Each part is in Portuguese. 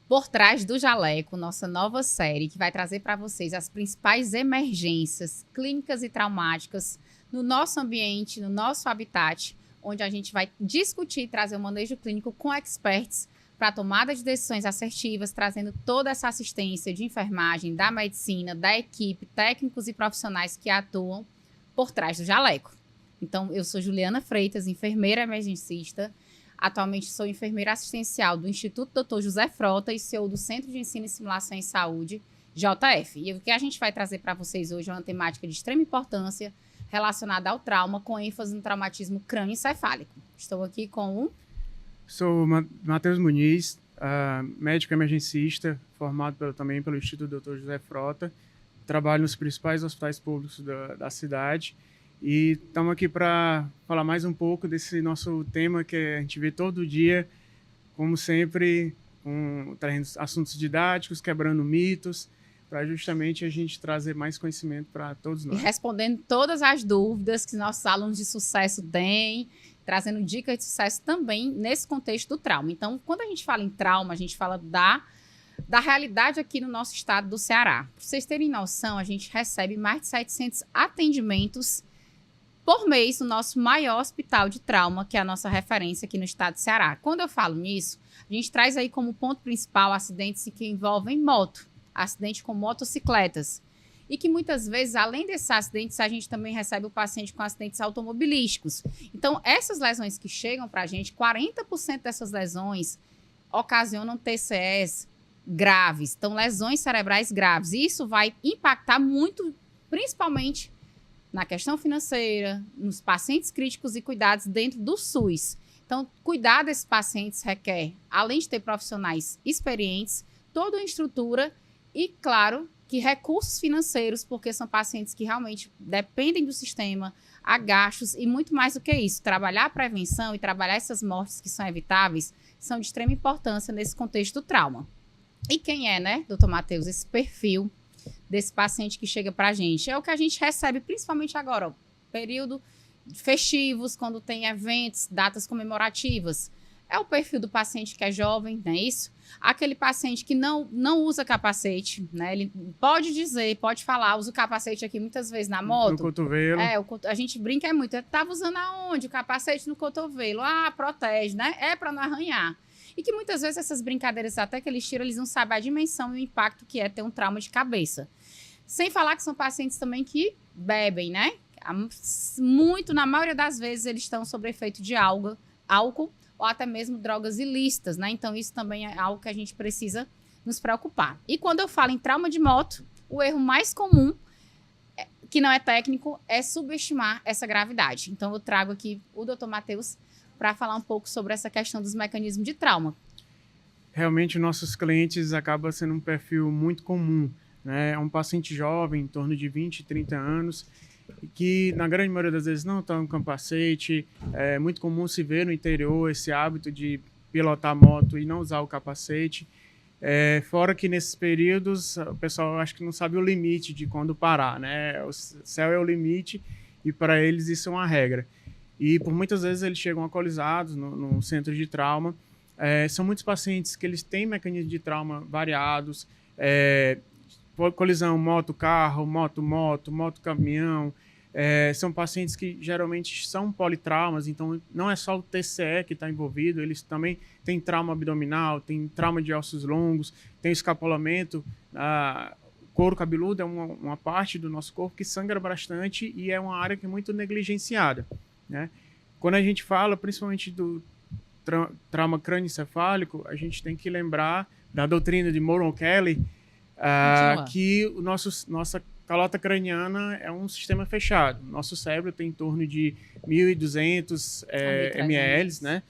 Por Trás do Jaleco, nossa nova série que vai trazer para vocês as principais emergências clínicas e traumáticas no nosso ambiente, no nosso habitat, onde a gente vai discutir e trazer o manejo clínico com experts para a tomada de decisões assertivas, trazendo toda essa assistência de enfermagem, da medicina, da equipe, técnicos e profissionais que atuam por trás do jaleco. Então, eu sou Juliana Freitas, enfermeira emergencista. Atualmente sou enfermeira assistencial do Instituto Dr. José Frota e CEO do Centro de Ensino e Simulação em Saúde, JF. E o que a gente vai trazer para vocês hoje é uma temática de extrema importância relacionada ao trauma, com ênfase no traumatismo crânioencefálico. Estou aqui com o... Sou Matheus Muniz, médico emergencista, formado também pelo Instituto Dr. José Frota. Trabalho nos principais hospitais públicos da cidade. E estamos aqui para falar mais um pouco desse nosso tema que a gente vê todo dia, como sempre, trazendo assuntos didáticos, quebrando mitos, para justamente a gente trazer mais conhecimento para todos nós. E respondendo todas as dúvidas que nossos alunos de sucesso têm, trazendo dicas de sucesso também nesse contexto do trauma. Então, quando a gente fala em trauma, a gente fala da realidade aqui no nosso estado do Ceará. Para vocês terem noção, a gente recebe mais de 700 atendimentos por mês no nosso maior hospital de trauma, que é a nossa referência aqui no estado do Ceará. Quando eu falo nisso, a gente traz aí como ponto principal acidentes que envolvem moto, acidente com motocicletas. E que muitas vezes, além desses acidentes, a gente também recebe o paciente com acidentes automobilísticos. Então, essas lesões que chegam para a gente, 40% dessas lesões ocasionam TCEs graves, então lesões cerebrais graves. E isso vai impactar muito, principalmente na questão financeira, nos pacientes críticos e cuidados dentro do SUS. Então, cuidar desses pacientes requer, além de ter profissionais experientes, toda uma estrutura e, claro, que recursos financeiros, porque são pacientes que realmente dependem do sistema, há gastos e muito mais do que isso. Trabalhar a prevenção e trabalhar essas mortes que são evitáveis são de extrema importância nesse contexto do trauma. E quem é, né, doutor Matheus, esse perfil desse paciente que chega para a gente? É o que a gente recebe, principalmente agora, ó, período festivos, quando tem eventos, datas comemorativas. É o perfil do paciente que é jovem, não é isso? Aquele paciente que não usa capacete, né? Ele pode dizer, pode falar, usa o capacete aqui muitas vezes na moto. No cotovelo. A gente brinca muito. Estava usando aonde? O capacete no cotovelo. Ah, protege, né? É para não arranhar. E que muitas vezes essas brincadeiras, até que eles tiram, eles não sabem a dimensão e o impacto que é ter um trauma de cabeça. Sem falar que são pacientes também que bebem, né? Muito, na maioria das vezes, eles estão sob efeito de álcool ou até mesmo drogas ilícitas, né? Então, isso também é algo que a gente precisa nos preocupar. E quando eu falo em trauma de moto, o erro mais comum, que não é técnico, é subestimar essa gravidade. Então, eu trago aqui o Dr. Matheus para falar um pouco sobre essa questão dos mecanismos de trauma. Realmente, nossos clientes acabam sendo um perfil muito comum, né? É um paciente jovem, em torno de 20, 30 anos, que na grande maioria das vezes não está no capacete. É muito comum se ver no interior esse hábito de pilotar moto e não usar o capacete. Fora que nesses períodos o pessoal acho que não sabe o limite de quando parar, né? O céu é o limite e para eles isso é uma regra. E por muitas vezes eles chegam alcoolizados no centro de trauma. São muitos pacientes que eles têm mecanismos de trauma variados, colisão moto-carro, moto-moto, moto-caminhão. São pacientes que geralmente são politraumas, então não é só o TCE que está envolvido, eles também têm trauma abdominal, têm trauma de ossos longos, tem escapulamento. O couro cabeludo é uma parte do nosso corpo que sangra bastante e é uma área que é muito negligenciada, né? Quando a gente fala principalmente do trauma crânioencefálico, a gente tem que lembrar da doutrina de Moron Kelly, que nossa calota craniana é um sistema fechado. Nosso cérebro tem em torno de 1.200 ml, né?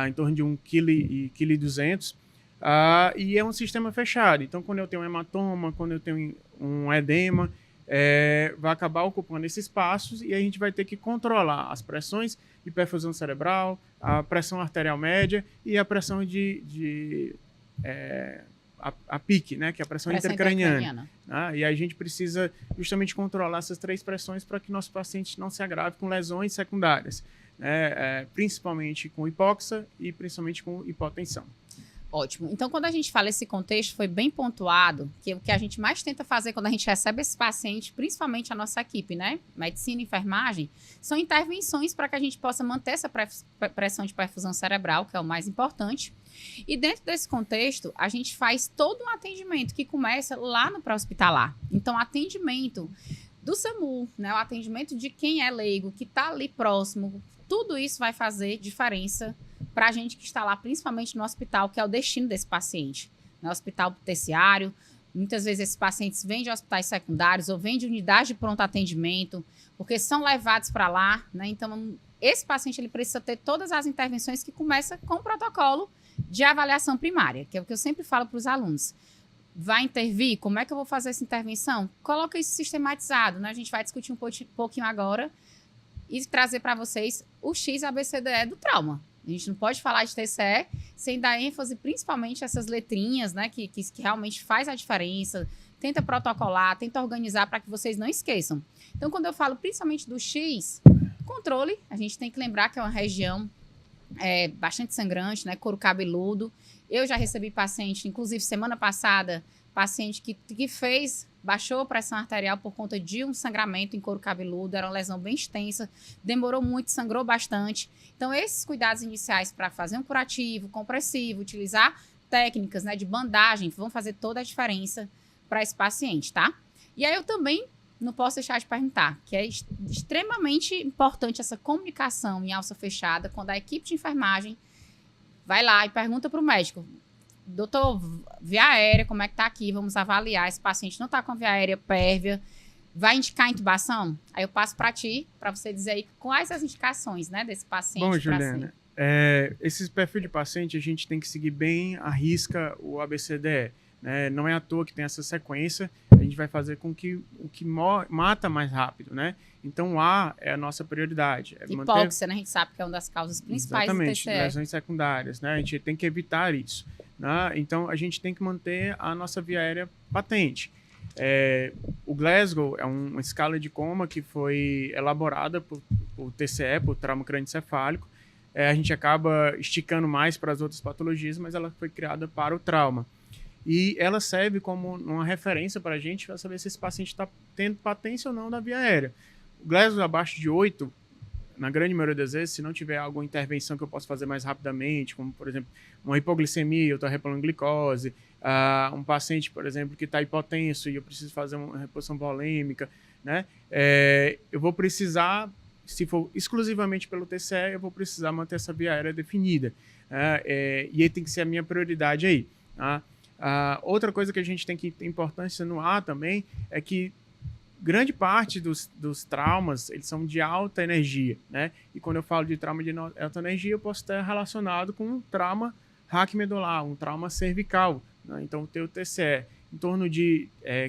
Em torno de 1,2 kg. E é um sistema fechado. Então, quando eu tenho um hematoma, quando eu tenho um edema, vai acabar ocupando esses espaços e a gente vai ter que controlar as pressões de perfusão cerebral, a pressão arterial média e a pressão a PIC, né, que é a pressão intracraniana. E a gente precisa justamente controlar essas três pressões para que nosso paciente não se agrave com lesões secundárias, né, principalmente com hipóxia e principalmente com hipotensão. Ótimo. Então, quando a gente fala esse contexto, foi bem pontuado, que o que a gente mais tenta fazer quando a gente recebe esse paciente, principalmente a nossa equipe, né? Medicina e enfermagem, são intervenções para que a gente possa manter essa pressão de perfusão cerebral, que é o mais importante. E dentro desse contexto, a gente faz todo um atendimento que começa lá no pré-hospitalar. Então, atendimento do SAMU, né? O atendimento de quem é leigo, que está ali próximo, tudo isso vai fazer diferença para a gente que está lá, principalmente no hospital, que é o destino desse paciente. No hospital terciário, muitas vezes esses pacientes vêm de hospitais secundários ou vêm de unidades de pronto atendimento, porque são levados para lá, né? Então, esse paciente ele precisa ter todas as intervenções que começam com o protocolo de avaliação primária, que é o que eu sempre falo para os alunos. Vai intervir? Como é que eu vou fazer essa intervenção? Coloca isso sistematizado, né? A gente vai discutir um pouquinho agora e trazer para vocês o XABCDE do trauma. A gente não pode falar de TCE sem dar ênfase, principalmente essas letrinhas, né, que realmente faz a diferença. Tenta protocolar, tenta organizar para que vocês não esqueçam. Então, quando eu falo principalmente do X, controle, a gente tem que lembrar que é uma região bastante sangrante, né, couro cabeludo. Eu já recebi paciente, inclusive semana passada, paciente que baixou a pressão arterial por conta de um sangramento em couro cabeludo, era uma lesão bem extensa, demorou muito, sangrou bastante. Então, esses cuidados iniciais para fazer um curativo, compressivo, utilizar técnicas, né, de bandagem, vão fazer toda a diferença para esse paciente, tá? E aí eu também não posso deixar de perguntar, que é extremamente importante essa comunicação em alça fechada, quando a equipe de enfermagem vai lá e pergunta para o médico: doutor, via aérea, como é que tá aqui? Vamos avaliar. Esse paciente não tá com a via aérea pérvia. Vai indicar intubação? Aí eu passo para ti, para você dizer aí quais as indicações, né, desse paciente. Bom, Juliana, esse perfil de paciente a gente tem que seguir bem à risca o ABCDE. Né? Não é à toa que tem essa sequência. A gente vai fazer com que o que mata mais rápido, né? Então, A é a nossa prioridade. Hipóxia, né? A gente sabe que é uma das causas principais do TCE. Exatamente, lesões secundárias, né? A gente tem que evitar isso. Né? Então, a gente tem que manter a nossa via aérea patente. O Glasgow é uma escala de coma que foi elaborada por TCE, por trauma crânioencefálico. A gente acaba esticando mais para as outras patologias, mas ela foi criada para o trauma. E ela serve como uma referência para a gente para saber se esse paciente está tendo patência ou não da via aérea. O Glasgow abaixo de 8, na grande maioria das vezes, se não tiver alguma intervenção que eu possa fazer mais rapidamente, como, por exemplo, uma hipoglicemia, eu estou repolando glicose, um paciente, por exemplo, que está hipotenso e eu preciso fazer uma reposição volêmica, né? Eu vou precisar, se for exclusivamente pelo TCE, eu vou precisar manter essa via aérea definida. E aí tem que ser a minha prioridade aí. Tá? Outra coisa que a gente tem que ter importância no A também é que grande parte dos traumas, eles são de alta energia, né? E quando eu falo de trauma de alta energia, eu posso estar relacionado com um trauma raquimedular, um trauma cervical, né? Então, o TCE, em torno de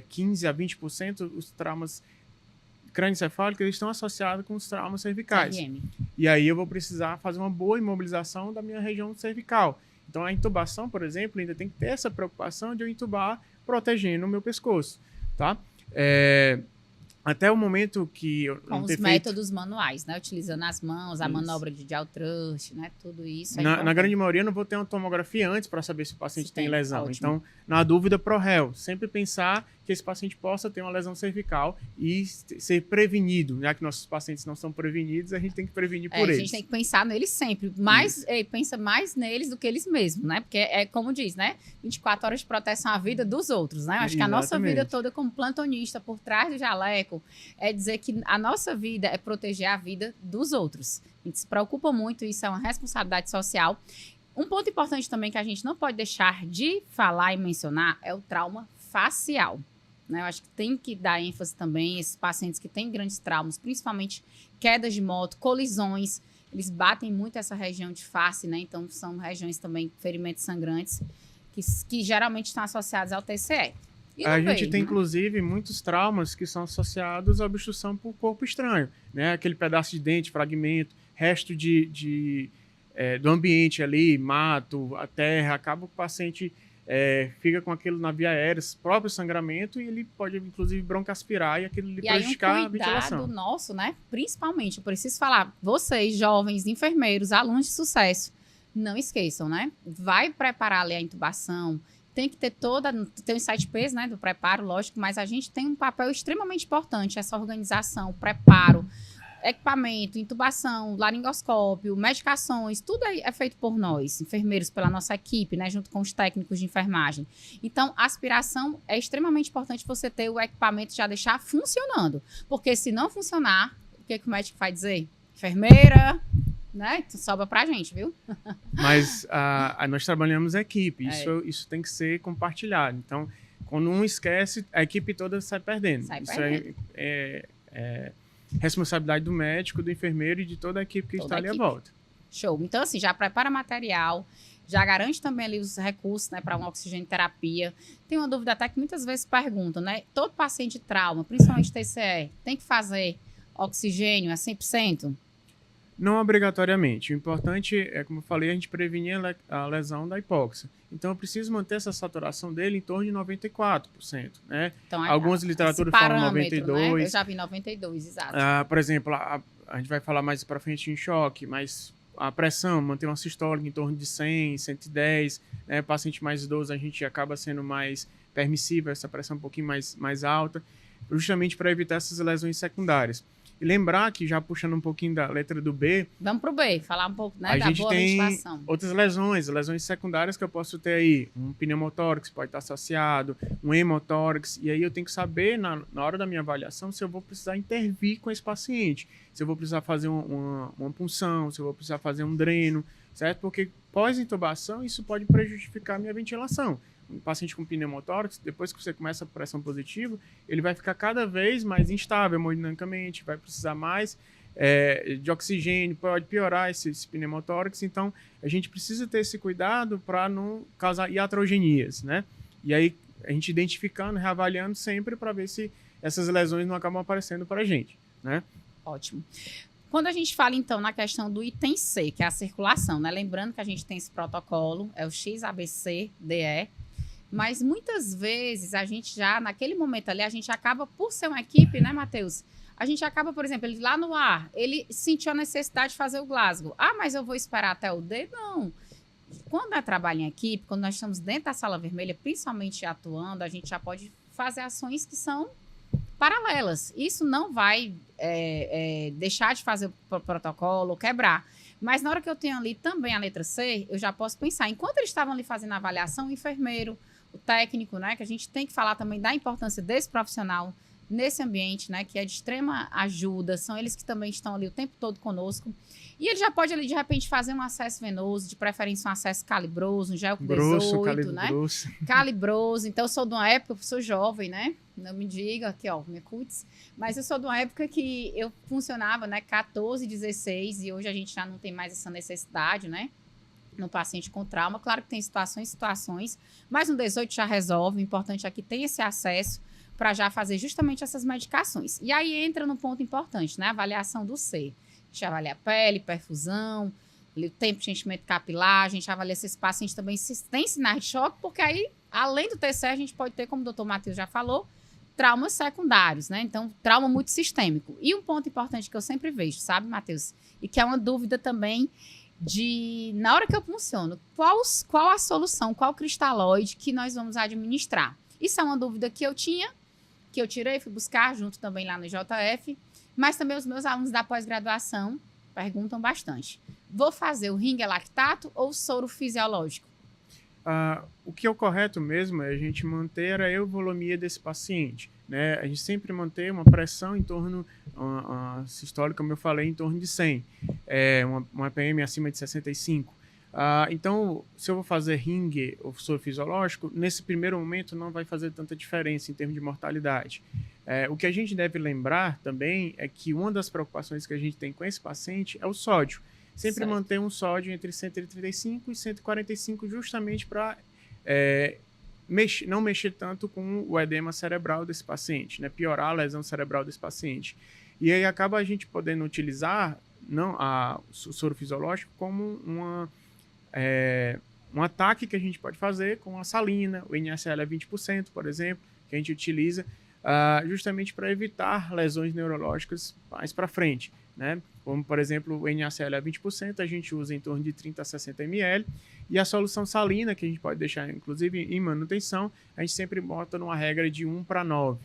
15 a 20%, os traumas crânioencefálicos, eles estão associados com os traumas cervicais. CRM. E aí eu vou precisar fazer uma boa imobilização da minha região cervical. Então, a intubação, por exemplo, ainda tem que ter essa preocupação de eu intubar protegendo o meu pescoço, tá? Até o momento que eu com os métodos manuais, né? Utilizando as mãos, a manobra de jaw thrust, né? Tudo isso. Na grande maioria, eu não vou ter uma tomografia antes para saber se o paciente tem lesão. Ótimo. Então, na dúvida, ProRel. Sempre pensar que esse paciente possa ter uma lesão cervical e ser prevenido. Já que nossos pacientes não são prevenidos, a gente tem que prevenir por eles. A gente tem que pensar neles sempre. Pensa mais neles do que eles mesmos, né? Porque como diz, né? 24 horas de proteção à vida dos outros, né? Acho que a nossa vida toda como plantonista, por trás do jaleco, é dizer que a nossa vida é proteger a vida dos outros. A gente se preocupa muito, isso é uma responsabilidade social. Um ponto importante também que a gente não pode deixar de falar e mencionar é o trauma facial. Né? Eu acho que tem que dar ênfase também a esses pacientes que têm grandes traumas, principalmente quedas de moto, colisões, eles batem muito essa região de face, né? Então são regiões também, ferimentos sangrantes, que geralmente estão associados ao TCE. A gente tem, inclusive, muitos traumas que são associados à obstrução por corpo estranho, né? Aquele pedaço de dente, fragmento, resto do ambiente ali, mato, a terra, acaba o paciente fica com aquilo na via aérea, próprio sangramento, e ele pode, inclusive, broncoaspirar e aquilo lhe prejudicar a ventilação. Cuidado nosso, né? Principalmente, eu preciso falar, vocês, jovens, enfermeiros, alunos de sucesso, Não esqueçam, né? Vai preparar ali a intubação, tem que ter tem o site P's, né, do preparo, lógico, mas a gente tem um papel extremamente importante, essa organização, preparo, equipamento, intubação, laringoscópio, medicações, tudo é feito por nós, enfermeiros, pela nossa equipe, né, junto com os técnicos de enfermagem. Então, aspiração é extremamente importante você ter o equipamento já deixar funcionando, porque se não funcionar, o que o médico vai dizer? Enfermeira, né? Sobra pra gente, viu? Mas nós trabalhamos em equipe, isso tem que ser compartilhado. Então, quando um esquece, a equipe toda sai perdendo. Isso é responsabilidade do médico, do enfermeiro e de toda a equipe que está ali à volta. Show. Então, assim, já prepara material, já garante também ali os recursos, né, para uma oxigenoterapia. Tem uma dúvida até que muitas vezes perguntam, né? Todo paciente de trauma, principalmente TCE, tem que fazer oxigênio a 100%? Não obrigatoriamente. O importante é, como eu falei, a gente prevenir a lesão da hipóxia. Então, eu preciso manter essa saturação dele em torno de 94%. Né? Então, algumas literaturas falam 92%. Né? Eu já vi 92%, exato. Por exemplo, a gente vai falar mais para frente em choque, mas a pressão, manter uma sistólica em torno de 100, 110. Né? Paciente mais idoso, a gente acaba sendo mais permissível, essa pressão um pouquinho mais alta, justamente para evitar essas lesões secundárias. E lembrar que, já puxando um pouquinho da letra do B... Vamos pro B, falar um pouco, né, da boa ventilação. A gente tem outras lesões secundárias que eu posso ter aí. Um pneumotórax pode estar associado, um hemotórax. E aí eu tenho que saber, na hora da minha avaliação, se eu vou precisar intervir com esse paciente. Se eu vou precisar fazer uma punção, se eu vou precisar fazer um dreno, certo? Porque pós-intubação, isso pode prejudicar a minha ventilação. Um paciente com pneumotórax, depois que você começa a pressão positiva, ele vai ficar cada vez mais instável hemodinamicamente, vai precisar mais de oxigênio, pode piorar esse pneumotórax. Então, a gente precisa ter esse cuidado para não causar iatrogenias, né? E aí, a gente identificando, reavaliando sempre para ver se essas lesões não acabam aparecendo para a gente, né? Ótimo. Quando a gente fala, então, na questão do item C, que é a circulação, né? Lembrando que a gente tem esse protocolo, é o XABCDE, mas muitas vezes a gente já, naquele momento ali, a gente acaba, por ser uma equipe, né, Matheus? A gente acaba, por exemplo, ele lá no ar, ele sentiu a necessidade de fazer o Glasgow. Ah, mas eu vou esperar até o D? Não. Quando é trabalho em equipe, quando nós estamos dentro da sala vermelha, principalmente atuando, a gente já pode fazer ações que são paralelas. Isso não vai deixar de fazer o protocolo, quebrar. Mas na hora que eu tenho ali também a letra C, eu já posso pensar, enquanto eles estavam ali fazendo a avaliação, o enfermeiro, o técnico, né, que a gente tem que falar também da importância desse profissional nesse ambiente, né, que é de extrema ajuda, são eles que também estão ali o tempo todo conosco. E ele já pode ali, de repente, fazer um acesso venoso, de preferência um acesso calibroso, um gel com 18, né? Calibroso. Então, eu sou de uma época, eu sou jovem, né? Não me diga, aqui, ó, minha cutis. Mas eu sou de uma época que eu funcionava, né, 14, 16, e hoje a gente já não tem mais essa necessidade, né? No paciente com trauma. Claro que tem situações, mas no 18 já resolve. O importante é que tem esse acesso para já fazer justamente essas medicações. E aí entra no ponto importante, né? A avaliação do C. A gente avalia a pele, perfusão, o tempo de enchimento capilar, a gente avalia se esse paciente também tem sinais de choque, porque aí, além do TCE, a gente pode ter, como o doutor Matheus já falou, traumas secundários, né? Então, trauma multissistêmico. E um ponto importante que eu sempre vejo, sabe, Matheus? E que é uma dúvida também na hora que eu funciono, qual a solução, qual cristalóide que nós vamos administrar? Isso é uma dúvida que eu tinha, que eu tirei, fui buscar junto também lá no JF, mas também os meus alunos da pós-graduação perguntam bastante. Vou fazer o ringue lactato ou soro fisiológico? O que é o correto mesmo é a gente manter a euvolumia desse paciente, né? A gente sempre manter uma pressão em torno, a sistólica, como eu falei, em torno de 100, uma PM acima de 65. Então, se eu vou fazer ringue ou soro fisiológico, nesse primeiro momento não vai fazer tanta diferença em termos de mortalidade. O que a gente deve lembrar também é que uma das preocupações que a gente tem com esse paciente é o sódio. Sempre manter um sódio entre 135 e 145, justamente para não mexer tanto com o edema cerebral desse paciente, né? Piorar a lesão cerebral desse paciente. E aí acaba a gente podendo utilizar o soro fisiológico como um ataque que a gente pode fazer com a salina, o NaCl é 20%, por exemplo, que a gente utiliza justamente para evitar lesões neurológicas mais para frente. né? Como, por exemplo, o NaCl é 20%, a gente usa em torno de 30 a 60 ml. E a solução salina, que a gente pode deixar, inclusive, em manutenção, a gente sempre bota numa regra de 1:9.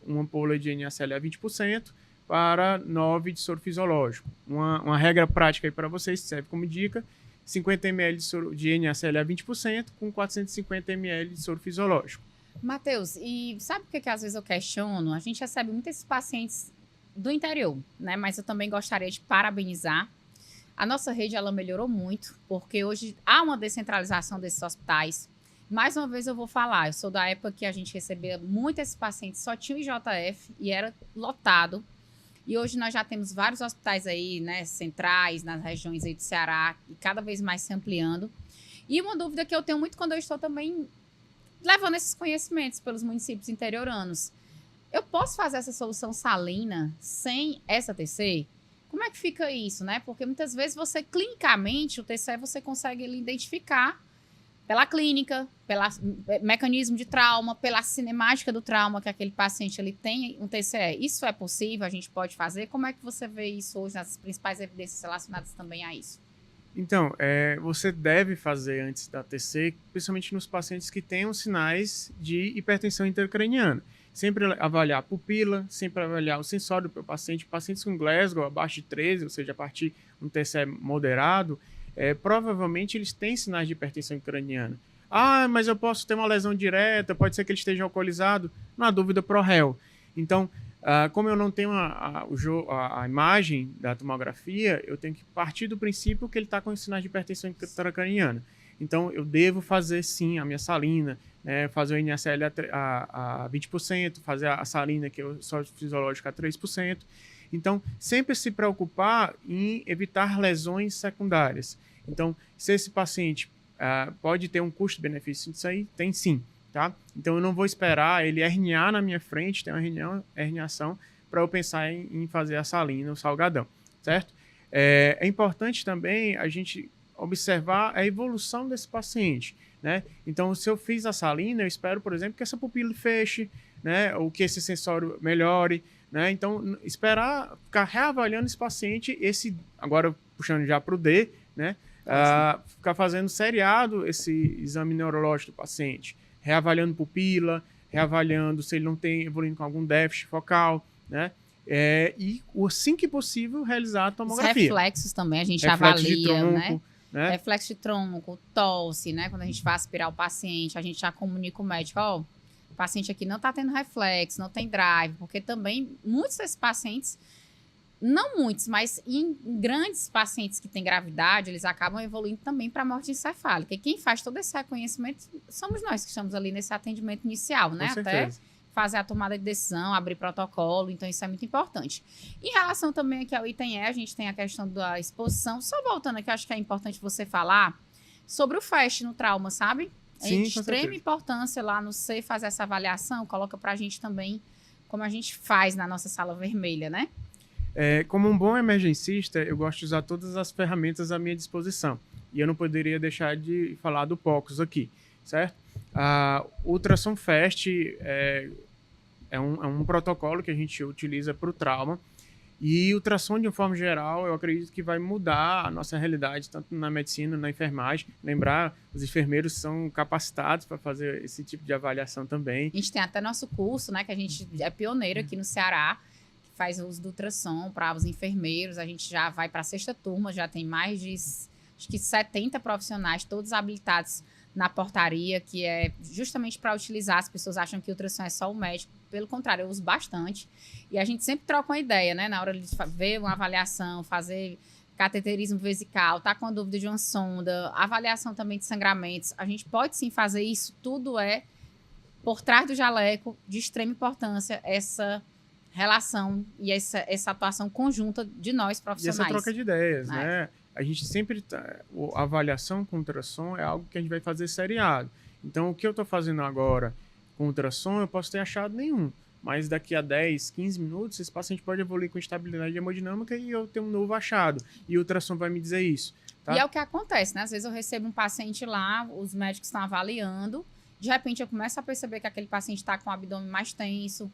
Uma ampola de NaCl é 20% para 9 de soro fisiológico. Uma regra prática aí para vocês, que serve como dica, 50 ml de NaCl é 20% com 450 ml de soro fisiológico. Matheus, e sabe por que às vezes eu questiono? A gente recebe muitos pacientes do interior, né? Mas eu também gostaria de parabenizar. A nossa rede, ela melhorou muito, porque hoje há uma descentralização desses hospitais. Mais uma vez eu vou falar, eu sou da época que a gente recebia muito esses pacientes, só tinha o IJF e era lotado. E hoje nós já temos vários hospitais aí, né, centrais, nas regiões aí do Ceará, e cada vez mais se ampliando. E uma dúvida que eu tenho muito quando eu estou também levando esses conhecimentos pelos municípios interioranos. Eu posso fazer essa solução salina sem essa TC? Como é que fica isso, né? Porque muitas vezes você, clinicamente, o TCE você consegue ele, identificar pela clínica, pelo mecanismo de trauma, pela cinemática do trauma que aquele paciente ele tem um TCE. Isso é possível? A gente pode fazer? Como é que você vê isso hoje nas principais evidências relacionadas também a isso? Então, você deve fazer antes da TC, principalmente nos pacientes que tenham sinais de hipertensão intracraniana. Sempre avaliar a pupila, sempre avaliar o sensório do paciente. Pacientes com Glasgow abaixo de 13, ou seja, a partir de um TCE moderado, provavelmente eles têm sinais de hipertensão intracraniana. Ah, mas eu posso ter uma lesão direta, pode ser que ele esteja alcoolizado. Não há dúvida, ProRel. Então, como eu não tenho a imagem da tomografia, eu tenho que partir do princípio que ele está com sinais de hipertensão intracraniana. Então, eu devo fazer, sim, a minha salina, fazer o NaCl a 20%, fazer a salina, que é o soro fisiológico, a 3%. Então, sempre se preocupar em evitar lesões secundárias. Então, se esse paciente pode ter um custo-benefício disso aí, tem sim. Tá? Então, eu não vou esperar ele herniar na minha frente, ter uma herniação, para eu pensar em fazer a salina, o salgadão, certo? É importante também a gente observar a evolução desse paciente, né? Então, se eu fiz a salina, eu espero, por exemplo, que essa pupila feche, né? Ou que esse sensório melhore, né? Então, esperar, ficar reavaliando esse paciente, agora puxando já para o D, né? Ficar fazendo seriado esse exame neurológico do paciente, reavaliando pupila, reavaliando se ele não tem evoluindo com algum déficit focal, né? E, assim que possível, realizar a tomografia. Os reflexos também a gente reflexo avalia, de tronco, né? Reflexo de tronco, tosse, né? Quando a gente vai aspirar o paciente, a gente já comunica o médico, o paciente aqui não está tendo reflexo, não tem drive, porque também muitos desses pacientes, não muitos, mas em grandes pacientes que têm gravidade, eles acabam evoluindo também para a morte encefálica. E quem faz todo esse reconhecimento somos nós que estamos ali nesse atendimento inicial, né? Com Até certeza. fazer a tomada de decisão, abrir protocolo, então isso é muito importante. Em relação também aqui ao item E, a gente tem a questão da exposição. Só voltando aqui, eu acho que é importante você falar sobre o FAST no trauma, sabe? É Sim, de com extrema certeza. importância lá no C fazer essa avaliação, coloca pra gente também como a gente faz na nossa sala vermelha, né? Como um bom emergencista, eu gosto de usar todas as ferramentas à minha disposição. E eu não poderia deixar de falar do POCUS aqui, certo? O ultrassom FAST é um protocolo que a gente utiliza para o trauma. E o ultrassom, de uma forma geral, eu acredito que vai mudar a nossa realidade, tanto na medicina, na enfermagem. Lembrar, os enfermeiros são capacitados para fazer esse tipo de avaliação também. A gente tem até nosso curso, né? Que a gente é pioneiro aqui no Ceará, que faz uso do ultrassom para os enfermeiros. A gente já vai para a 6ª turma, já tem mais de, acho que 70 profissionais, todos habilitados na portaria, que é justamente para utilizar. As pessoas acham que o ultrassom é só o médico. Pelo contrário, eu uso bastante. E a gente sempre troca uma ideia, né? Na hora de ver uma avaliação, fazer cateterismo vesical, tá com a dúvida de uma sonda, avaliação também de sangramentos. A gente pode sim fazer isso. Tudo por trás do jaleco, de extrema importância, essa relação e essa atuação conjunta de nós profissionais. E essa troca de ideias, né? A gente sempre a avaliação com ultrassom é algo que a gente vai fazer seriado. Então, o que eu estou fazendo agora com ultrassom, eu posso ter achado nenhum. Mas daqui a 10, 15 minutos, esse paciente pode evoluir com estabilidade hemodinâmica e eu ter um novo achado. E o ultrassom vai me dizer isso. Tá? E é o que acontece, né? Às vezes eu recebo um paciente lá, os médicos estão avaliando, de repente eu começo a perceber que aquele paciente está com o abdômen mais tenso,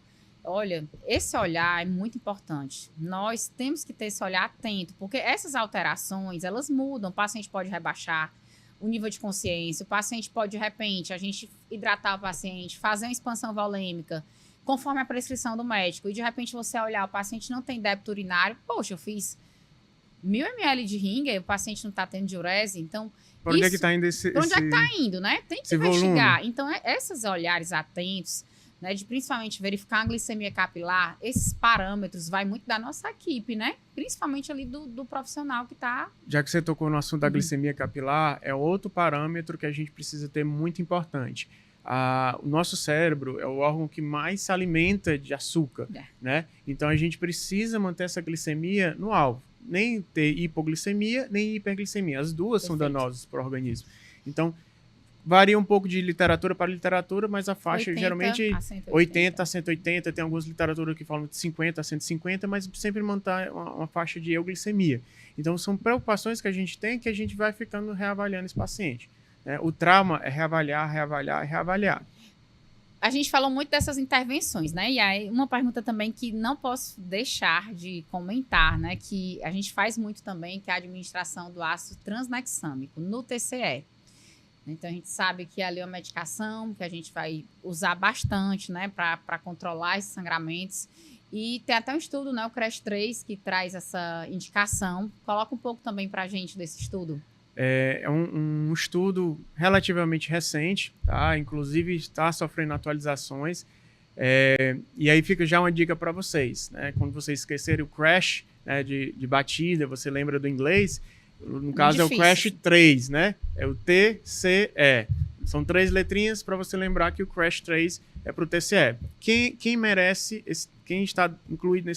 Olha, esse olhar é muito importante. Nós temos que ter esse olhar atento, porque essas alterações, elas mudam. O paciente pode rebaixar o nível de consciência, o paciente pode, de repente, a gente hidratar o paciente, fazer uma expansão volêmica, conforme a prescrição do médico, e de repente você olhar, o paciente não tem débito urinário, poxa, eu fiz 1.000 ml de Ringer, o paciente não está tendo diurese, então... Por onde é que está indo Por onde é que está indo, né? Tem que investigar. Volume. Então, esses olhares atentos, né, de principalmente verificar a glicemia capilar, esses parâmetros vai muito da nossa equipe, né? Principalmente ali do profissional que está... Já que você tocou no assunto da glicemia capilar, é outro parâmetro que a gente precisa ter muito importante. O nosso cérebro é o órgão que mais se alimenta de açúcar, né? Então, a gente precisa manter essa glicemia no alvo. Nem ter hipoglicemia, nem hiperglicemia. As duas são danosas para o organismo. Então, varia um pouco de literatura para literatura, mas a faixa geralmente 80 a 180, tem algumas literaturas que falam de 50 a 150, mas sempre manter uma faixa de euglicemia. Então, são preocupações que a gente tem que a gente vai ficando reavaliando esse paciente. Né? O trauma é reavaliar, reavaliar e reavaliar. A gente falou muito dessas intervenções, né? E aí, uma pergunta também que não posso deixar de comentar, né? Que a gente faz muito também, que é a administração do ácido transnexâmico no TCE. Então, a gente sabe que ali é uma medicação que a gente vai usar bastante, né, para controlar esses sangramentos. E tem até um estudo, né, o CRASH-3, que traz essa indicação. Coloca um pouco também para a gente desse estudo. É um estudo relativamente recente, tá? Inclusive está sofrendo atualizações. E aí fica já uma dica para vocês, né? Quando vocês esquecerem o CRASH, né, de batida, você lembra do inglês? No caso, é o CRASH-3, né? É o TCE. São 3 letrinhas para você lembrar que o CRASH-3 é para o TCE. Quem merece, quem está incluído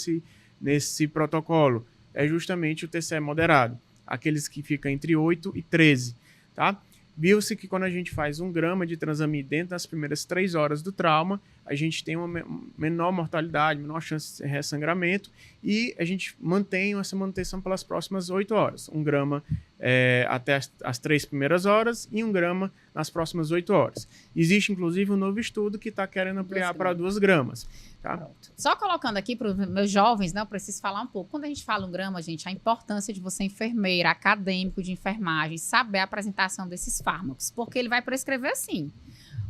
nesse protocolo é justamente o TCE moderado. Aqueles que ficam entre 8 e 13, tá? Viu-se que quando a gente faz 1 grama de transamin dentro das primeiras 3 horas do trauma, a gente tem uma menor mortalidade, menor chance de ressangramento e a gente mantém essa manutenção pelas próximas 8 horas. 1 grama até as 3 primeiras horas e 1 grama nas próximas 8 horas. Existe, inclusive, um novo estudo que está querendo ampliar para 2 gramas. Tá? Pronto. Só colocando aqui para os meus jovens, né, eu preciso falar um pouco. Quando a gente fala 1 grama, gente, a importância de você, enfermeira, acadêmico de enfermagem, saber a apresentação desses fármacos, porque ele vai prescrever assim.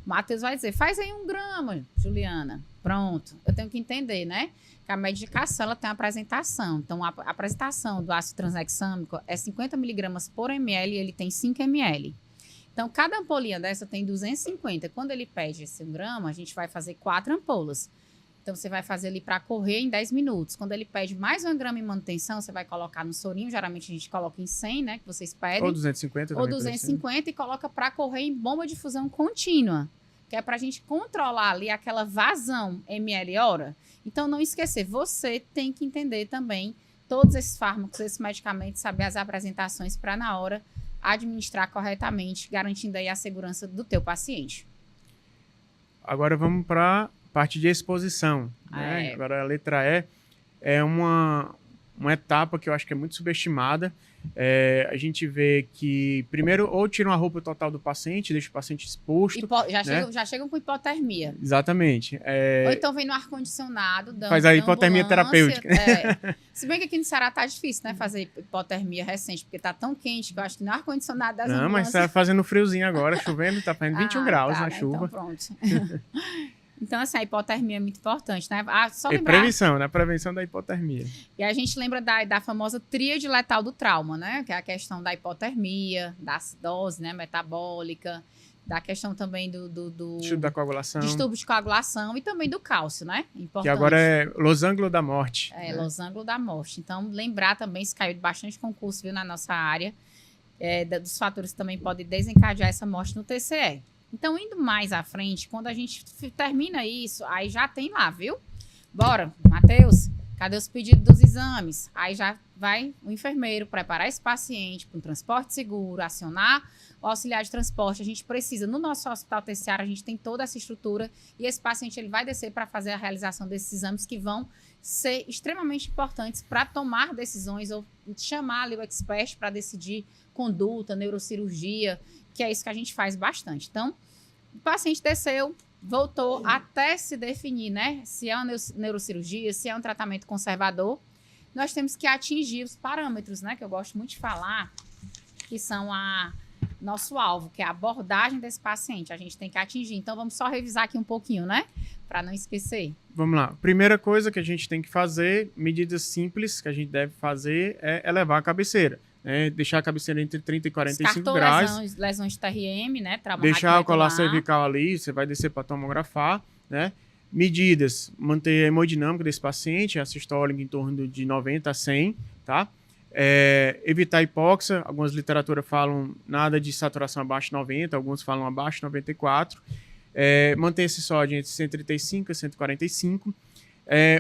O Matheus vai dizer, faz aí 1 grama, Juliana. Pronto. Eu tenho que entender, né? Que a medicação, ela tem uma apresentação. Então, a apresentação do ácido tranexâmico é 50 miligramas por ml e ele tem 5 ml. Então, cada ampolinha dessa tem 250. Quando ele pede esse 1 grama, a gente vai fazer 4 ampolas. Então, você vai fazer ali para correr em 10 minutos. Quando ele pede mais 1 grama em manutenção, você vai colocar no sorinho. Geralmente, a gente coloca em 100, né? Que vocês pedem. Ou 250. Ou 250 e coloca para correr em bomba de fusão contínua. Que é para a gente controlar ali aquela vazão ml hora. Então, não esquecer. Você tem que entender também todos esses fármacos, esses medicamentos, saber as apresentações para, na hora, administrar corretamente, garantindo aí a segurança do teu paciente. Agora, vamos para parte de exposição, né? Agora a letra E é uma etapa que eu acho que é muito subestimada. A gente vê que, primeiro, ou tiram a roupa total do paciente, deixa o paciente exposto. Já chegam com hipotermia. Exatamente. Ou então vem no ar-condicionado. Faz a hipotermia terapêutica. Se bem que aqui no Ceará tá difícil, né? Fazer hipotermia recente, porque tá tão quente que eu acho que no ar-condicionado das ambulâncias... Não, mas tá fazendo friozinho agora, chovendo, tá fazendo 21 graus na chuva. Então pronto. Então, assim, a hipotermia é muito importante, né? Só lembrar... prevenção, né? Prevenção da hipotermia. E a gente lembra da famosa tríade letal do trauma, né? Que é a questão da hipotermia, da acidose, né? Metabólica, da questão também do distúrbio da coagulação. Distúrbio de coagulação e também do cálcio, né? Importante. Que agora é losango da morte. Né? Losango da morte. Então, lembrar também, isso caiu de bastante concurso, viu, na nossa área, dos fatores que também podem desencadear essa morte no TCE. Então, indo mais à frente, quando a gente termina isso, aí já tem lá, viu? Bora, Matheus, cadê os pedidos dos exames? Aí já vai o enfermeiro preparar esse paciente para um transporte seguro, acionar o auxiliar de transporte. A gente precisa, no nosso hospital terciário, a gente tem toda essa estrutura e esse paciente ele vai descer para fazer a realização desses exames que vão ser extremamente importantes para tomar decisões ou chamar ali o expert para decidir conduta, neurocirurgia, que é isso que a gente faz bastante. Então, o paciente desceu, voltou até se definir, né? Se é uma neurocirurgia, se é um tratamento conservador, nós temos que atingir os parâmetros, né? Que eu gosto muito de falar, que são nosso alvo, que é a abordagem desse paciente. A gente tem que atingir. Então, vamos só revisar aqui um pouquinho, né? Para não esquecer. Vamos lá. Primeira coisa que a gente tem que fazer, medidas simples que a gente deve fazer é elevar a cabeceira. Deixar a cabeceira entre 30 e 45 Descartou graus. lesões de TRM, né? Trauma Deixar o colar radicular. cervical ali, você vai descer para tomografar, né? Medidas, manter a hemodinâmica desse paciente, a sistólica em torno de 90 a 100, tá? Evitar hipóxia, algumas literaturas falam nada de saturação abaixo de 90, alguns falam abaixo de 94. Manter esse sódio entre 135 e 145.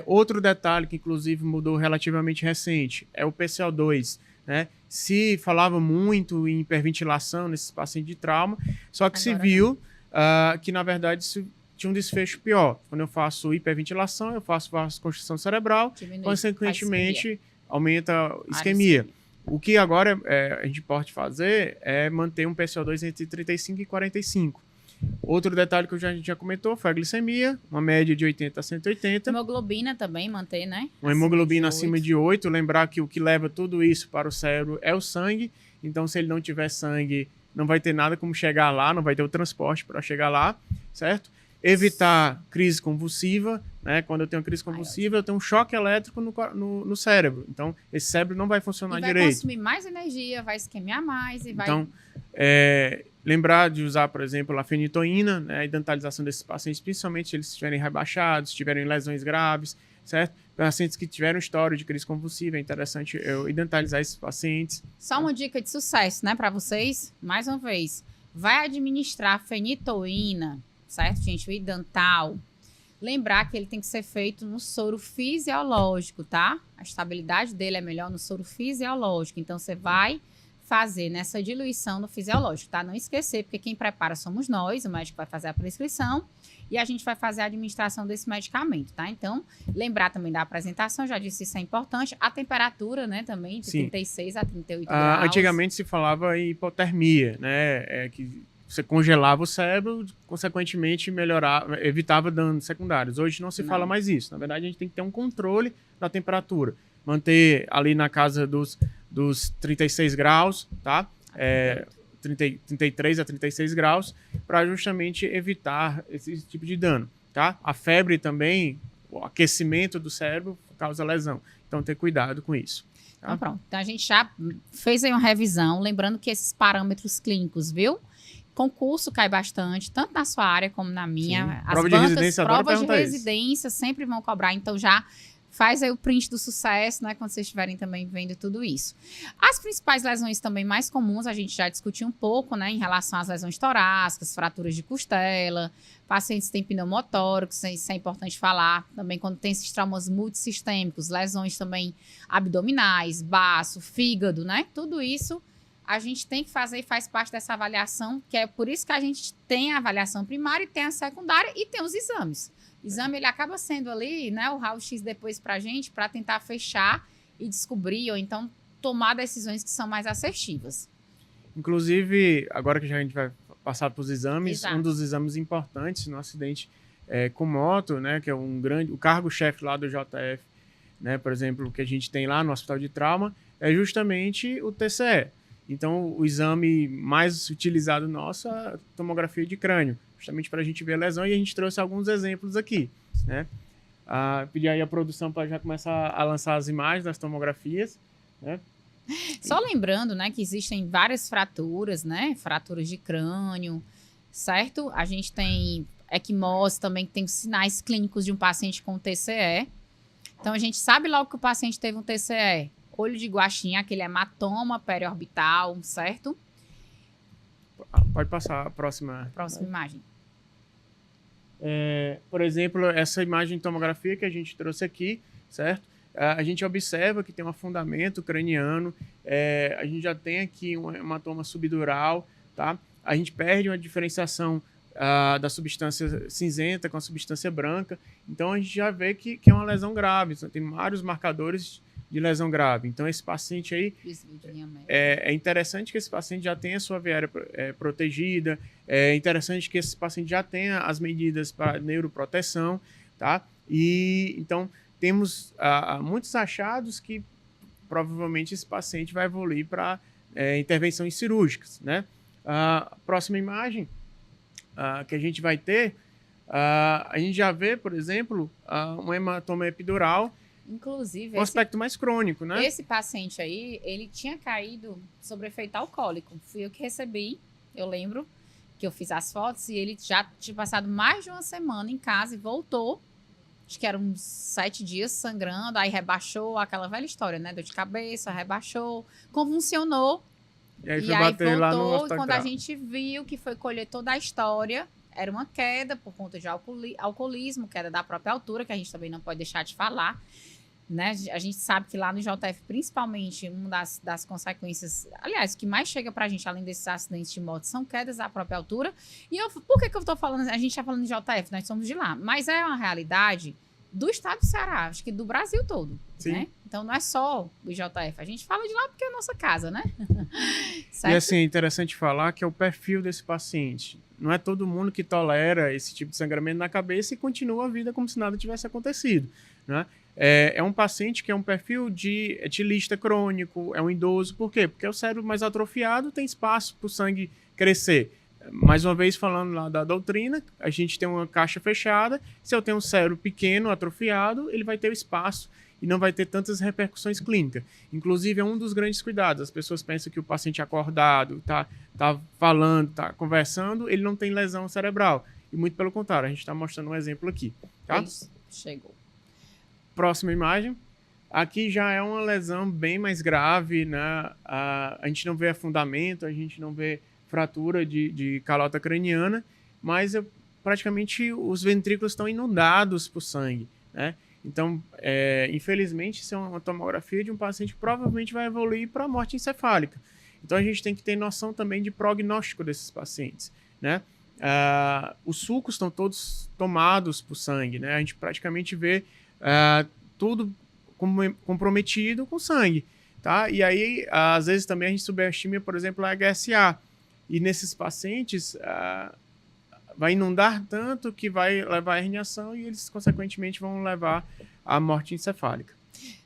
Outro detalhe que inclusive mudou relativamente recente é o PCO2, né? Se falava muito em hiperventilação nesses pacientes de trauma, só que agora se viu que na verdade isso tinha um desfecho pior. Quando eu faço hiperventilação, eu faço vasoconstrição cerebral, consequentemente aumenta a isquemia. O que agora a gente pode fazer é manter um PCO2 entre 35 e 45. Outro detalhe que a gente já comentou foi a glicemia, uma média de 80 a 180. Hemoglobina também manter, né? Uma hemoglobina acima de 8. Lembrar que o que leva tudo isso para o cérebro é o sangue. Então, se ele não tiver sangue, não vai ter nada como chegar lá, não vai ter o transporte para chegar lá, certo? Evitar crise convulsiva, né? Quando eu tenho crise convulsiva, eu tenho um choque elétrico no cérebro. Então, esse cérebro não vai funcionar direito. Vai consumir mais energia, vai isquemiar mais e vai... Então, lembrar de usar, por exemplo, a fenitoína, né? A dentalização desses pacientes, principalmente se eles estiverem rebaixados, tiverem lesões graves, certo? Pacientes que tiveram história de crise convulsiva, é interessante eu dentalizar esses pacientes. Só uma dica de sucesso, né, para vocês, mais uma vez. Vai administrar fenitoína, certo, gente? O idental. Lembrar que ele tem que ser feito no soro fisiológico, tá? A estabilidade dele é melhor no soro fisiológico. Então, você vai fazer nessa diluição no fisiológico, tá? Não esquecer, porque quem prepara somos nós, o médico vai fazer a prescrição e a gente vai fazer a administração desse medicamento, tá? Então, lembrar também da apresentação, já disse isso é importante. A temperatura, né, também, de 36 a 38 graus. Antigamente se falava em hipotermia, né? Que você congelava o cérebro, consequentemente evitava danos secundários. Hoje não se fala mais isso. Na verdade, a gente tem que ter um controle da temperatura. Manter ali na casa dos 36 graus, tá? 33 a 36 graus, para justamente evitar esse tipo de dano, tá? A febre também, o aquecimento do cérebro causa lesão. Então, ter cuidado com isso. Tá? Então, pronto. Então, a gente já fez aí uma revisão, lembrando que esses parâmetros clínicos, viu? Concurso cai bastante, tanto na sua área como na minha. As provas de residência sempre vão cobrar, então já faz aí o print do sucesso, né? Quando vocês estiverem também vendo tudo isso. As principais lesões também mais comuns, a gente já discutiu um pouco, né? Em relação às lesões torácicas, fraturas de costela, pacientes que têm pneumotóracos, isso é importante falar. Também quando tem esses traumas multissistêmicos, lesões também abdominais, baço, fígado, né? Tudo isso a gente tem que fazer e faz parte dessa avaliação, que é por isso que a gente tem a avaliação primária e tem a secundária e tem os exames. O exame, ele acaba sendo ali, né, o raio-x depois pra gente, para tentar fechar e descobrir, ou então tomar decisões que são mais assertivas. Inclusive, agora que a gente vai passar para os exames, Exato. Um dos exames importantes no acidente com moto, né, que é o cargo-chefe lá do JF, né, por exemplo, que a gente tem lá no Hospital de Trauma, é justamente o TCE. Então, o exame mais utilizado nosso é a tomografia de crânio, justamente para a gente ver a lesão, e a gente trouxe alguns exemplos aqui, né? Pedir aí a produção para já começar a lançar as imagens das tomografias, né? Só lembrando, né, que existem várias fraturas, né? Fraturas de crânio, certo? A gente tem equimose também, que tem sinais clínicos de um paciente com TCE. Então, a gente sabe logo que o paciente teve um TCE. Olho de guaxinim, aquele hematoma periorbital, certo? Pode passar a próxima. Próxima imagem. Por exemplo, essa imagem de tomografia que a gente trouxe aqui, certo? A gente observa que tem um afundamento craniano, a gente já tem aqui um hematoma subdural, tá? A gente perde uma diferenciação da substância cinzenta com a substância branca, então a gente já vê que é uma lesão grave. Tem vários marcadores de lesão grave. Então, esse paciente aí, Desvio de linha média. é interessante que esse paciente já tenha a sua via aérea protegida, é interessante que esse paciente já tenha as medidas para neuroproteção, tá? E, então, temos muitos achados que provavelmente esse paciente vai evoluir para intervenções cirúrgicas, né? A próxima imagem que a gente vai ter, a gente já vê, por exemplo, um hematoma epidural, Inclusive, um aspecto mais crônico, né? esse paciente aí, ele tinha caído sobre efeito alcoólico. Fui eu que recebi, eu lembro que eu fiz as fotos e ele já tinha passado mais de uma semana em casa e voltou. Acho que eram uns 7 dias sangrando, aí rebaixou, aquela velha história, né? Dor de cabeça, rebaixou, convulsionou. E aí E foi aí bater lá no voltou, e hospital. quando a gente viu que foi colher toda a história, era uma queda por conta de alcoolismo, queda da própria altura, que a gente também não pode deixar de falar. Né? A gente sabe que lá no JF, principalmente, uma das consequências, aliás, o que mais chega pra gente, além desses acidentes de moto, são quedas da própria altura. E por que eu tô falando, a gente tá falando de JF, nós somos de lá, mas é uma realidade do estado do Ceará, acho que do Brasil todo, Sim. né? Então não é só o JF, a gente fala de lá porque é a nossa casa, né? E assim, é interessante falar que é o perfil desse paciente. Não é todo mundo que tolera esse tipo de sangramento na cabeça e continua a vida como se nada tivesse acontecido, né? É um paciente que é um perfil de etilista crônico, é um idoso. Por quê? Porque o cérebro mais atrofiado tem espaço para o sangue crescer. Mais uma vez, falando lá da doutrina, a gente tem uma caixa fechada. Se eu tenho um cérebro pequeno, atrofiado, ele vai ter o espaço e não vai ter tantas repercussões clínicas. Inclusive, é um dos grandes cuidados. As pessoas pensam que o paciente acordado, tá falando, tá conversando, ele não tem lesão cerebral. E muito pelo contrário, a gente está mostrando um exemplo aqui. Tá? Isso, chegou. Próxima imagem. Aqui já é uma lesão bem mais grave, né? A gente não vê afundamento, a gente não vê fratura de calota craniana, mas praticamente os ventrículos estão inundados por sangue, né? Então, infelizmente, isso é uma tomografia de um paciente que provavelmente vai evoluir para a morte encefálica. Então, a gente tem que ter noção também de prognóstico desses pacientes, né? Os sulcos estão todos tomados por sangue, né? A gente praticamente vê tudo comprometido com sangue, tá? E aí, às vezes também a gente subestima, por exemplo, a HSA. E nesses pacientes, vai inundar tanto que vai levar à herniação e eles, consequentemente, vão levar à morte encefálica.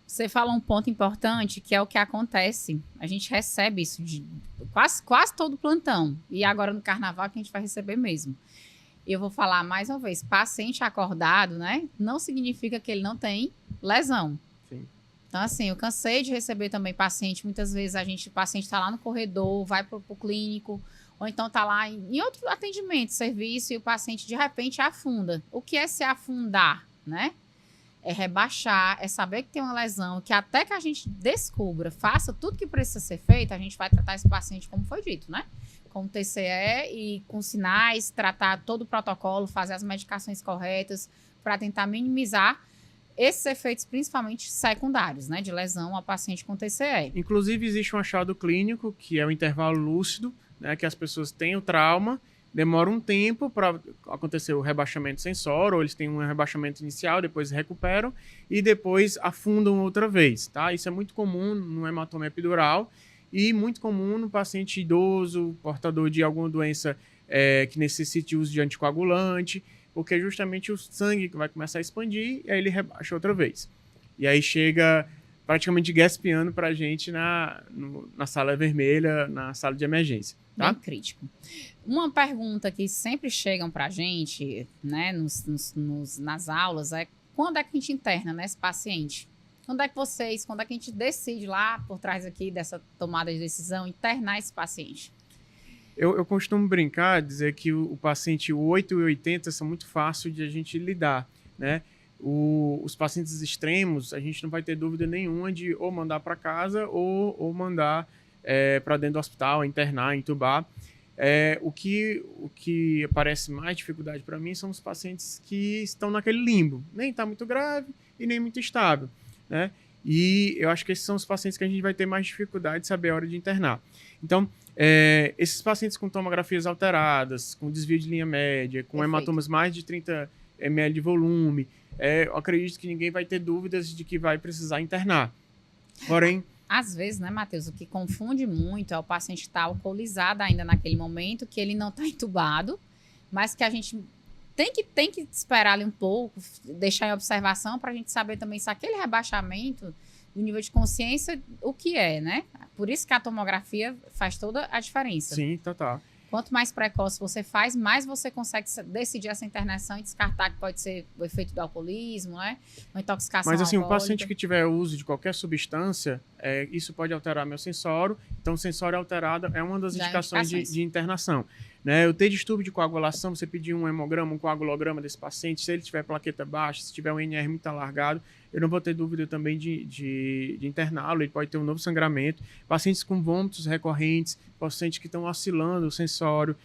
Você fala um ponto importante, que é o que acontece. A gente recebe isso de quase todo plantão. E agora no carnaval que a gente vai receber mesmo. Eu vou falar mais uma vez, paciente acordado, né? Não significa que ele não tem lesão. Sim. Então, assim, eu cansei de receber também paciente. Muitas vezes o paciente está lá no corredor, vai para o clínico, ou então está lá em outro atendimento, serviço, e o paciente de repente afunda. O que é se afundar, né? É rebaixar, é saber que tem uma lesão, que até que a gente descubra, faça tudo que precisa ser feito, a gente vai tratar esse paciente como foi dito, né? Com TCE e com sinais, tratar todo o protocolo, fazer as medicações corretas para tentar minimizar esses efeitos, principalmente secundários, né, de lesão ao paciente com TCE. Inclusive, existe um achado clínico, que é o intervalo lúcido, né, que as pessoas têm o trauma, demora um tempo para acontecer o rebaixamento sensório, ou eles têm um rebaixamento inicial, depois recuperam, e depois afundam outra vez, tá? Isso é muito comum no hematoma epidural, e muito comum no paciente idoso, portador de alguma doença que necessite uso de anticoagulante, porque justamente o sangue que vai começar a expandir e aí ele rebaixa outra vez. E aí chega praticamente gaspiando para a gente na sala vermelha, na sala de emergência. Tá? Bem crítico. Uma pergunta que sempre chegam para a gente, né, nas aulas, é quando é que a gente interna, né, esse paciente? Quando é que a gente decide lá por trás aqui dessa tomada de decisão, internar esse paciente? Eu costumo brincar, dizer que o paciente 8 e 80 são muito fáceis de a gente lidar, né? Os pacientes extremos, a gente não vai ter dúvida nenhuma de ou mandar para casa ou mandar para dentro do hospital, internar, entubar. O que parece mais dificuldade para mim são os pacientes que estão naquele limbo. Nem está muito grave e nem muito estável, né? E eu acho que esses são os pacientes que a gente vai ter mais dificuldade de saber a hora de internar. Então, esses pacientes com tomografias alteradas, com desvio de linha média, com Perfeito. hematomas mais de 30 ml de volume, eu acredito que ninguém vai ter dúvidas de que vai precisar internar. Porém, às vezes, né, Matheus, o que confunde muito é o paciente estar alcoolizado ainda naquele momento, que ele não está entubado, mas que a gente tem que esperar ali um pouco, deixar em observação para a gente saber também se aquele rebaixamento do nível de consciência, o que é, né? Por isso que a tomografia faz toda a diferença. sim, total. Quanto mais precoce você faz, mais você consegue decidir essa internação e descartar que pode ser o efeito do alcoolismo, né? Uma intoxicação Mas assim, o alcoólica. paciente que tiver uso de qualquer substância, isso pode alterar meu sensório. Então, o sensório alterado é uma das indicações de internação. Né? Eu ter distúrbio de coagulação, você pedir um hemograma, um coagulograma desse paciente, se ele tiver plaqueta baixa, se tiver um NR muito alargado, eu não vou ter dúvida também de interná-lo, ele pode ter um novo sangramento. Pacientes com vômitos recorrentes, pacientes que estão oscilando o sensório,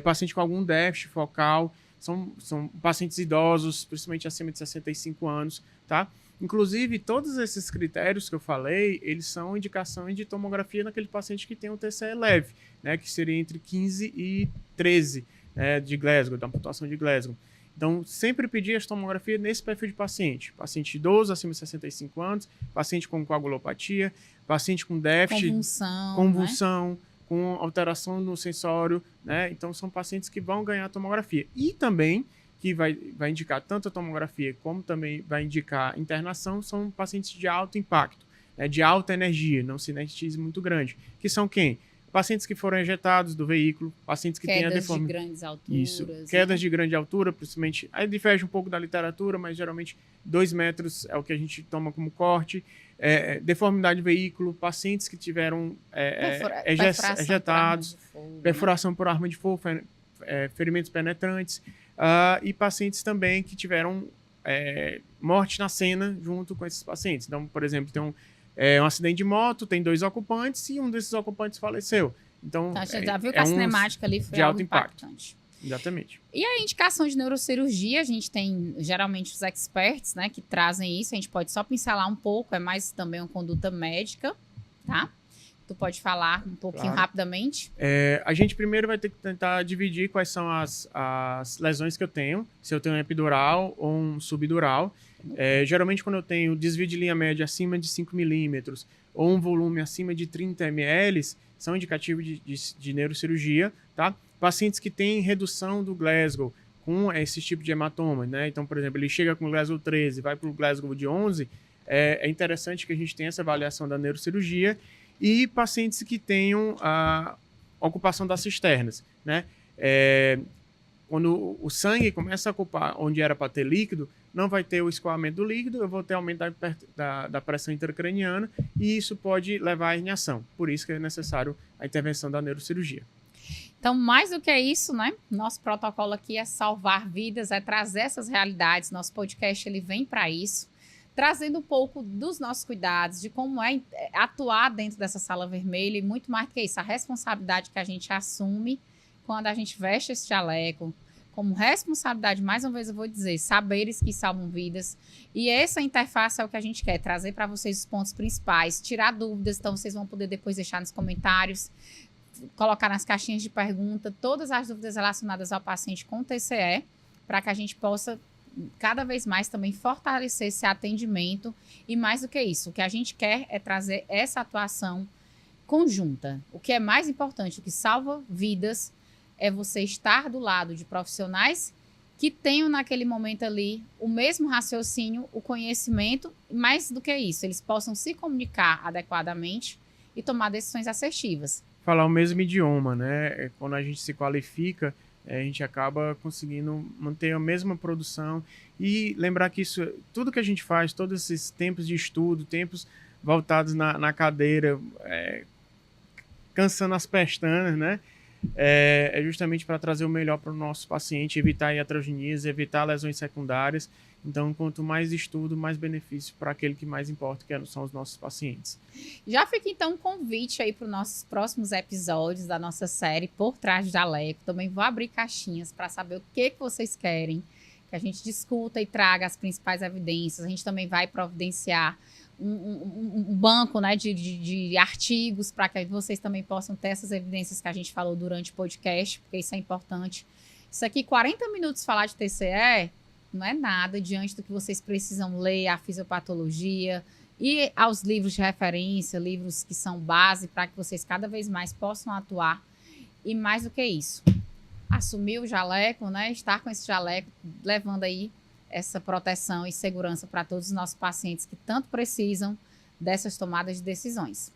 paciente com algum déficit focal, são pacientes idosos, principalmente acima de 65 anos, tá? Inclusive, todos esses critérios que eu falei, eles são indicações de tomografia naquele paciente que tem um TCE leve, né, que seria entre 15 e 13, né, de Glasgow, da pontuação de Glasgow. Então, sempre pedir a tomografia nesse perfil de paciente. Paciente idoso, acima de 65 anos, paciente com coagulopatia, paciente com déficit, convulsão, né? Com alteração no sensório, né? Então, são pacientes que vão ganhar a tomografia. E também, que vai indicar tanto a tomografia como também vai indicar a internação, são pacientes de alto impacto, né? De alta energia, não cinetismo muito grande. Que são quem? Pacientes que foram ejetados do veículo, pacientes que têm a deformidade. Quedas de grandes alturas. Isso, quedas de grande altura, principalmente. Aí diverge um pouco da literatura, mas geralmente 2 metros é o que a gente toma como corte. Deformidade do veículo, pacientes que tiveram ejetados, perfuração por arma de fogo, ferimentos penetrantes, e pacientes também que tiveram morte na cena junto com esses pacientes. Então, por exemplo, tem um acidente de moto, tem 2 ocupantes e um desses ocupantes faleceu. Então, você já viu que a cinemática ali foi de alto impactante. Exatamente. E a indicação de neurocirurgia, a gente tem geralmente os experts, né, que trazem isso. A gente pode só pincelar um pouco, é mais também uma conduta médica, tá? Tu pode falar um pouquinho rapidamente? A gente primeiro vai ter que tentar dividir quais são as lesões que eu tenho, se eu tenho um epidural ou um subdural. Geralmente, quando eu tenho desvio de linha média acima de 5 milímetros ou um volume acima de 30 ml, são indicativos de neurocirurgia, tá? Pacientes que têm redução do Glasgow com esse tipo de hematoma, né? Então, por exemplo, ele chega com o Glasgow 13 e vai para o Glasgow de 11, é interessante que a gente tenha essa avaliação da neurocirurgia. E pacientes que tenham a ocupação das cisternas, né? Quando o sangue começa a ocupar onde era para ter líquido, não vai ter o escoamento do líquido, eu vou ter aumento da pressão intracraniana e isso pode levar à herniação. Por isso que é necessário a intervenção da neurocirurgia. Então, mais do que isso, né? Nosso protocolo aqui é salvar vidas, é trazer essas realidades. Nosso podcast, ele vem para isso. Trazendo um pouco dos nossos cuidados, de como é atuar dentro dessa sala vermelha e muito mais do que isso, a responsabilidade que a gente assume quando a gente veste esse jaleco. Como responsabilidade, mais uma vez eu vou dizer, saberes que salvam vidas. E essa interface é o que a gente quer, trazer para vocês os pontos principais, tirar dúvidas, então vocês vão poder depois deixar nos comentários, colocar nas caixinhas de pergunta todas as dúvidas relacionadas ao paciente com TCE, para que a gente possa cada vez mais também fortalecer esse atendimento e mais do que isso, o que a gente quer é trazer essa atuação conjunta. O que é mais importante, o que salva vidas é você estar do lado de profissionais que tenham naquele momento ali o mesmo raciocínio, o conhecimento, e mais do que isso, eles possam se comunicar adequadamente e tomar decisões assertivas. Falar o mesmo idioma, né? Quando a gente se qualifica, a gente acaba conseguindo manter a mesma produção e lembrar que isso, tudo que a gente faz, todos esses tempos de estudo, tempos voltados na cadeira, cansando as pestanas, né? É justamente para trazer o melhor para o nosso paciente, evitar iatrogenias, evitar lesões secundárias. Então, quanto mais estudo, mais benefício para aquele que mais importa, que são os nossos pacientes. Já fica, então, um convite aí para os nossos próximos episódios da nossa série Por Trás do Jaleco. Também vou abrir caixinhas para saber o que vocês querem, que a gente discuta e traga as principais evidências. A gente também vai providenciar um banco, né, de artigos para que vocês também possam ter essas evidências que a gente falou durante o podcast, porque isso é importante. Isso aqui, 40 minutos falar de TCE, não é nada diante do que vocês precisam ler, a fisiopatologia, e aos livros de referência, livros que são base para que vocês cada vez mais possam atuar. E mais do que isso, assumir o jaleco, né? Estar com esse jaleco, levando aí essa proteção e segurança para todos os nossos pacientes que tanto precisam dessas tomadas de decisões.